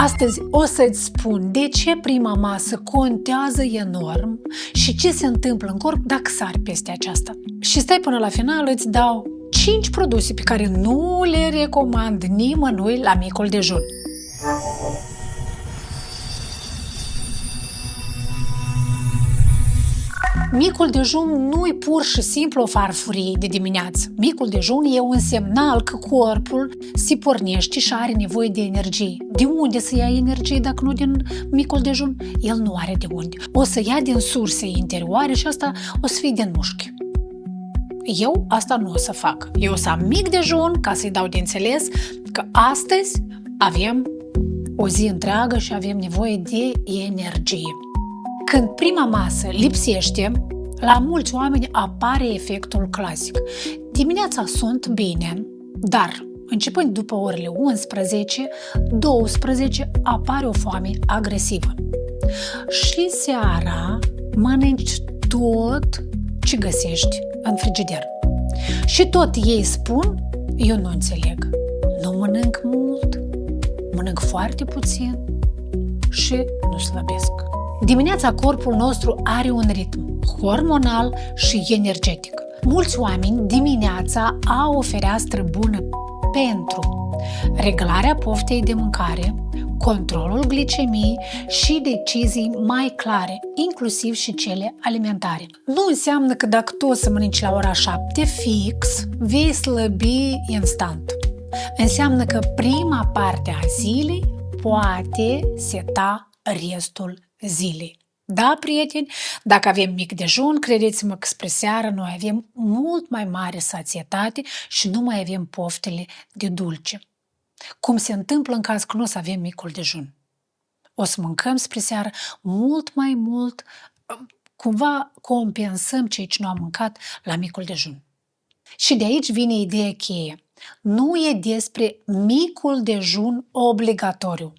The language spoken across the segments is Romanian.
Astăzi o să-ți spun de ce prima masă contează enorm și ce se întâmplă în corp dacă sari peste aceasta. Și stai până la final, îți dau 5 produse pe care nu le recomand nimănui la micul dejun. Micul dejun nu e pur și simplu o farfurie de dimineață. Micul dejun e un semnal că corpul se pornește și are nevoie de energie. De unde să ia energie dacă nu din micul dejun? El nu are de unde. O să ia din surse interioare și asta o să fie din mușchi. Eu asta nu o să fac. Eu o să am mic dejun ca să-i dau de înțeles că astăzi avem o zi întreagă și avem nevoie de energie. Când prima masă lipsește, la mulți oameni apare efectul clasic. Dimineața sunt bine, dar începând după orele 11-12 apare o foame agresivă. Și seara mănânci tot ce găsești în frigider. Și tot ei spun, eu nu înțeleg, nu mănânc mult, mănânc foarte puțin și nu slăbesc. Dimineața corpul nostru are un ritm hormonal și energetic. Mulți oameni dimineața au o fereastră bună pentru reglarea poftei de mâncare, controlul glicemiei și decizii mai clare, inclusiv și cele alimentare. Nu înseamnă că dacă tu o să mănânci la ora 7 fix, vei slăbi instant. Înseamnă că prima parte a zilei poate seta restul zilei. Da, prieteni, dacă avem mic dejun, credeți-mă că spre seară noi avem mult mai mare sațietate și nu mai avem poftele de dulce. Cum se întâmplă în caz că nu o să avem micul dejun. O să mâncăm spre seară mult mai mult, cumva compensăm ceea ce nu am mâncat la micul dejun. Și de aici vine ideea cheie. Nu e despre micul dejun obligatoriu.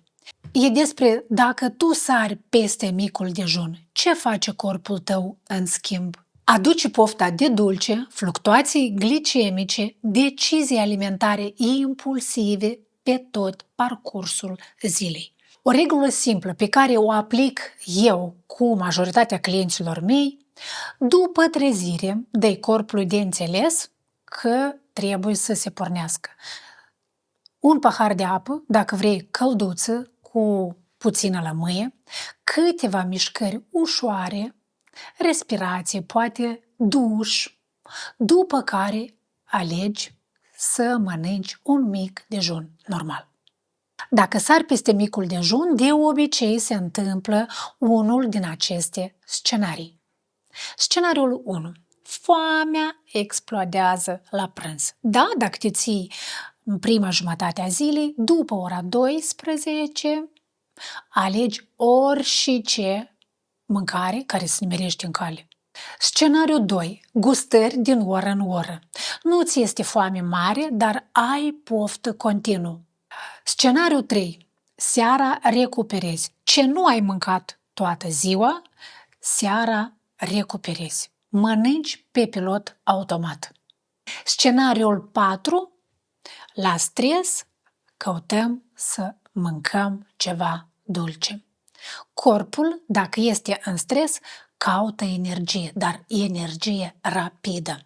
E despre dacă tu sari peste micul dejun, ce face corpul tău în schimb? Aduce pofta de dulce, fluctuații glicemice, decizii alimentare impulsive pe tot parcursul zilei. O regulă simplă pe care o aplic eu cu majoritatea clienților mei, după trezire, dă-i corpului de înțeles că trebuie să se pornească. Un pahar de apă, dacă vrei călduță, cu puțină lămâie, câteva mișcări ușoare, respirație, poate duș, după care alegi să mănânci un mic dejun normal. Dacă sari peste micul dejun, de obicei se întâmplă unul din aceste scenarii. Scenariul 1. Foamea explodează la prânz. Da, dacă te ții în prima jumătate a zilei, după ora 12, alegi orice mâncare care se nimerește în cale. Scenariul 2. Gustări din oră în oră. Nu ți este foame mare, dar ai poftă continuă. Scenariul 3. Seara recuperezi. Ce nu ai mâncat toată ziua, seara recuperezi. Mănânci pe pilot automat. Scenariul 4. La stres, căutăm să mâncăm ceva dulce. Corpul, dacă este în stres, caută energie, dar energie rapidă.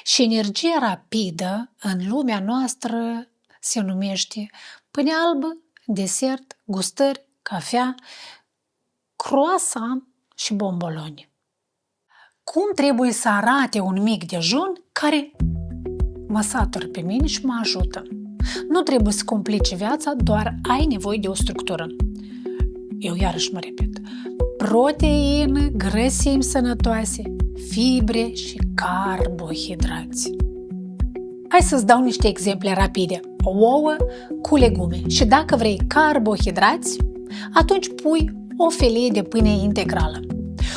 Și energia rapidă în lumea noastră se numește pâine albă, desert, gustări, cafea, croissant și bomboloni. Cum trebuie să arate un mic dejun care mă satură pe mine și mă ajută? Nu trebuie să complice viața, doar ai nevoie de o structură. Eu iarăși mă repet. Proteină, grăsimi sănătoase, fibre și carbohidrați. Hai să-ți dau niște exemple rapide. Ouă cu legume. Și dacă vrei carbohidrați, atunci pui o felie de pâine integrală.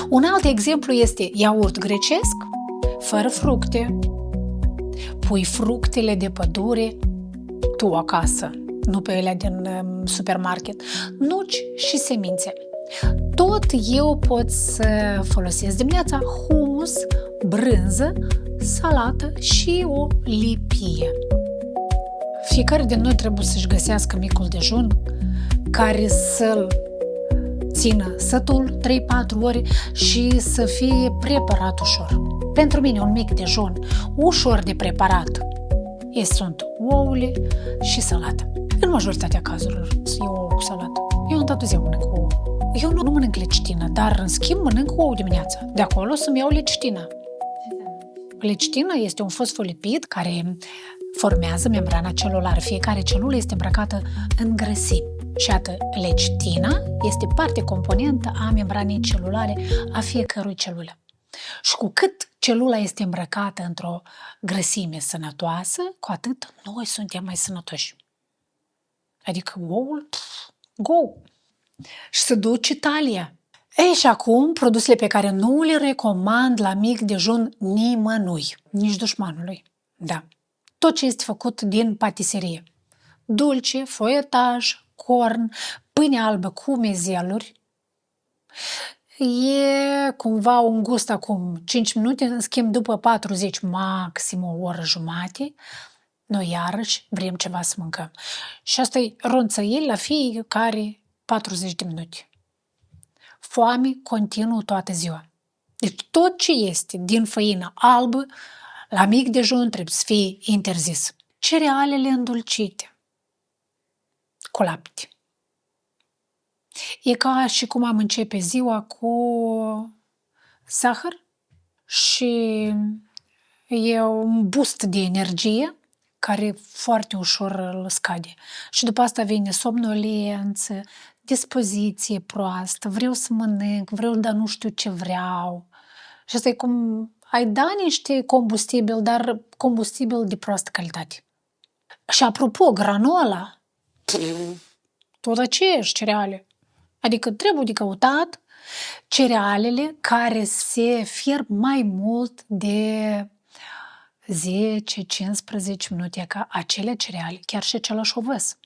Un alt exemplu este iaurt grecesc, fără fructe. Pui fructele de pădure tu acasă, nu pe ele din supermarket, nuci și semințe. Tot eu pot să folosesc dimineața humus, brânză, salată și o lipie. Fiecare din noi trebuie să-și găsească micul dejun care să-l țină sătul 3-4 ore și să fie preparat ușor. Pentru mine un mic dejun ușor de preparat sunt ouăle și salata. În majoritatea cazurilor eu ouă cu salată. Eu întotdeauna mănânc cu ouă. Eu nu mănânc lecitină, dar în schimb mănânc ouă dimineața. De acolo să-mi iau lecitina. Lecitina este un fosfolipid care formează membrana celulară. Fiecare celulă este îmbrăcată în grăsimi. Și iată, lecitina este parte componentă a membranei celulare a fiecărui celulă. Și cu cât celula este îmbrăcată într-o grăsime sănătoasă, cu atât noi suntem mai sănătoși. Adică oul, go! Și se duce talia. Ei, și acum, produsele pe care nu le recomand la mic dejun nimănui, nici dușmanului. Da. Tot ce este făcut din patiserie. Dulce, foietaj, corn, pâine albă cu mezeluri. E cumva un gust acum 5 minute, în schimb după 40, maxim o oră jumate, noi iarăși vrem ceva să mâncăm. Și asta e ronțăieli la fiecare 40 de minute. Foame continuă toată ziua. Deci tot ce este din făină albă, la mic dejun trebuie să fie interzis. Cerealele îndulcite cu lapte. E ca și cum am începe ziua cu zahăr și e un boost de energie care foarte ușor îl scade. Și după asta vine somnolență, dispoziție proastă, vreau să mănânc, dar nu știu ce vreau. Și asta e cum ai da niște combustibil, dar combustibil de proastă calitate. Și apropo, granola, tot aceeași cereale. Adică trebuie de căutat cerealele care se fierb mai mult de 10-15 minute, ca acele cereale, chiar și același ovăz.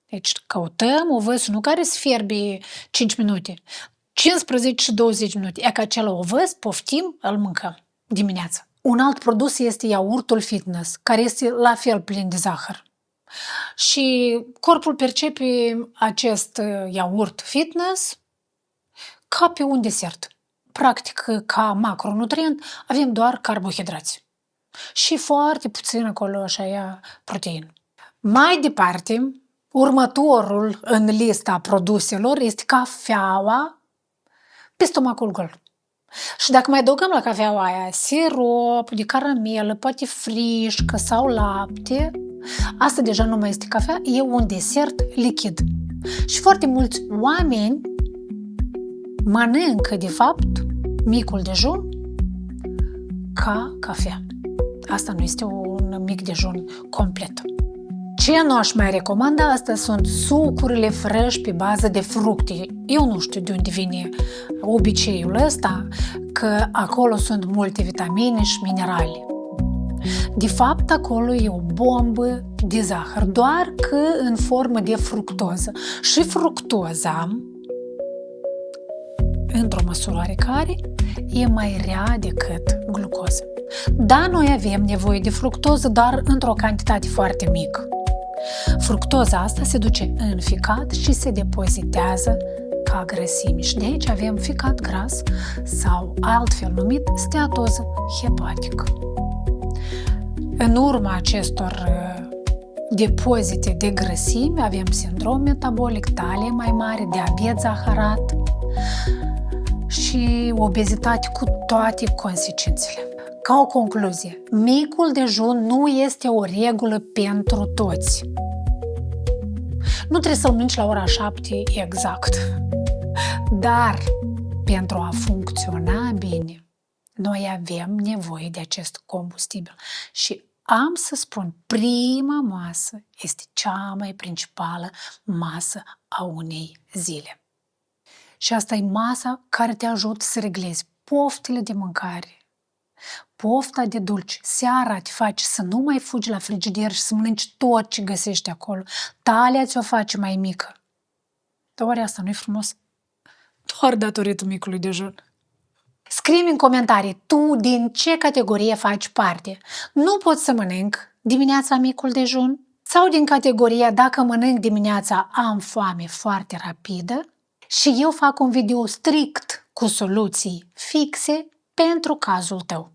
Deci căutăm ovăzul nu care se fierbe 5 minute, 15 și 20 minute. E ca acela ovăz, poftim, îl mâncăm dimineața. Un alt produs este iaurtul fitness, care este la fel plin de zahăr. Și corpul percepe acest iaurt fitness ca pe un desert. Practic, ca macronutrient, avem doar carbohidrați. Și foarte puțin acolo așa proteină. Mai departe, următorul în lista produselor este cafeaua pe stomacul gol. Și dacă mai adăugăm la cafeaua aia sirop de caramelă, poate frișcă sau lapte, asta deja nu mai este cafea, e un desert lichid. Și foarte mulți oameni mănâncă, de fapt, micul dejun ca cafea. Asta nu este un mic dejun complet. Ce nu aș mai recomanda, astea sunt sucurile fresh pe bază de fructe. Eu nu știu de unde vine obiceiul ăsta, că acolo sunt multe vitamine și minerale. De fapt, acolo e o bombă de zahăr, doar că în formă de fructoză. Și fructoza, într-o măsură oarecare, e mai rea decât glucoză. Da, noi avem nevoie de fructoză, dar într-o cantitate foarte mică. Fructoza asta se duce în ficat și se depozitează ca grăsime. Și de aici avem ficat gras sau altfel numit steatoză hepatică. În urma acestor depozite de grăsime avem sindrom metabolic, talie mai mare, diabet zaharat și obezitate cu toate consecințele. Ca o concluzie, micul dejun nu este o regulă pentru toți. Nu trebuie să-l mănânci la ora 7 exact. Dar pentru a funcționa bine, noi avem nevoie de acest combustibil. Și am să spun, prima masă este cea mai principală masă a unei zile. Și asta e masa care te ajută să reglezi poftele de mâncare, pofta de dulce. Seara te face să nu mai fugi la frigider și să mănânci tot ce găsești acolo. Talia ți-o face mai mică. Dar oare asta nu-i frumos? Doar datorită micului dejun. Scrie-mi în comentarii, tu din ce categorie faci parte? Nu poți să mănânc dimineața micul dejun? Sau din categoria dacă mănânc dimineața am foame foarte rapidă și eu fac un video strict cu soluții fixe pentru cazul tău.